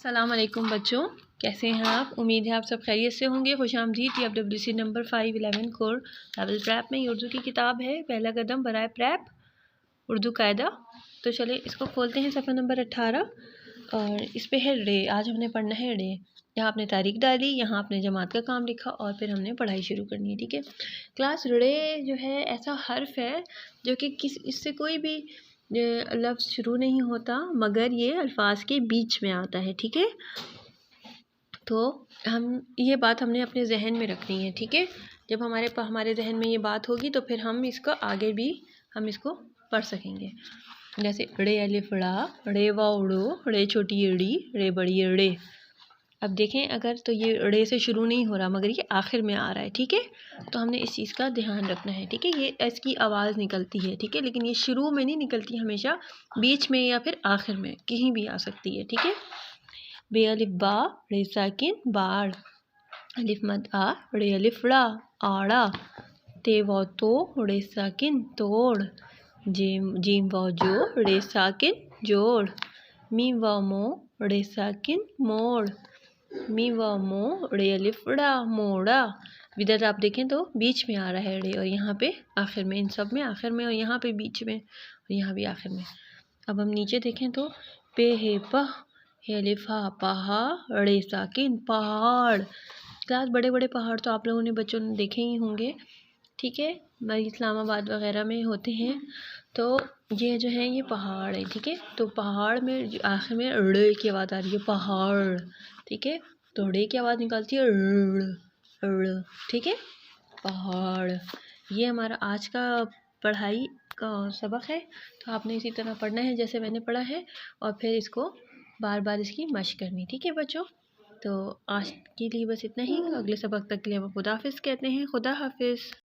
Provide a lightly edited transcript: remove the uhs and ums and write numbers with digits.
अस्सलाम वालेकुम बच्चों, कैसे हैं आप। उम्मीद है आप सब खैरियत से होंगे। खुशामदीद। TFWC number 511 core level prep में उर्दू की किताब है पहला कदम बराए प्रैप उर्दू कायदा। तो चले इसको खोलते हैं। सफ़ा नंबर 18 और इस पे है रे। आज हमने पढ़ना है रे। यहाँ आपने तारीख डाली, यहाँ आपने जमात का काम लिखा और फिर हमने पढ़ाई शुरू करनी है। ठीक है क्लास। रे जो है ऐसा हर्फ है जो कि इससे कोई भी लफ्ज़ शुरू नहीं होता, मगर ये अल्फाज के बीच में आता है। ठीक है, तो हम ये बात हमने अपने जहन में रखनी है। ठीक है, जब हमारे जहन में ये बात होगी तो फिर हम इसको आगे भी हम इसको पढ़ सकेंगे। जैसे रे अलिफ ड़ा, रे वा उड़ो, रे छोटी एड़ी, रे बड़ी एड़े। अब देखें, अगर तो ये रे से शुरू नहीं हो रहा मगर ये आखिर में आ रहा है। ठीक है, तो हमने इस चीज़ का ध्यान रखना है। ठीक है, ये इसकी आवाज़ निकलती है। ठीक है, लेकिन ये शुरू में नहीं निकलती, हमेशा बीच में या फिर आखिर में कहीं भी आ सकती है। ठीक है, बे अलिफ बा, रे साकिन बाड़, अलिफ मद आ, रे अलिफ ड़ा आड़ा, ते वो तो, रे साकिन तोड़, जीम वो जो, रे साकिन जोड़, मीम व मो, रे साकिन मोड़, मी व मो, रे अलिफ ड़ा मोड़ा। विदत आप देखें तो बीच में आ रहा है रे, और यहाँ पे आखिर में, इन सब में आखिर में, और यहाँ पे बीच में, और यहाँ भी आखिर में। अब हम नीचे देखें तो पे है पह, हे अलिफ हा, पहा, रे साकिन पहाड़। क्लास बड़े बड़े पहाड़ तो आप लोगों ने बच्चों ने देखे ही होंगे। ठीक है, हमारी इस्लामाबाद वगैरह में होते हैं। तो ये जो है ये पहाड़ है। ठीक है, तो पहाड़ में आखिर में ड़ की आवाज़ आ रही है, पहाड़। ठीक है, तो ड़ की आवाज़ निकालती है ड़। ठीक है, पहाड़। ये हमारा आज का पढ़ाई का सबक है। तो आपने इसी तरह पढ़ना है जैसे मैंने पढ़ा है, और फिर इसको बार बार इसकी मशक करनी। ठीक है बच्चों, तो आज के लिए बस इतना ही। अगले सबक तक के लिए हम खुदा हाफिज़ कहते हैं। खुदा हाफिज़।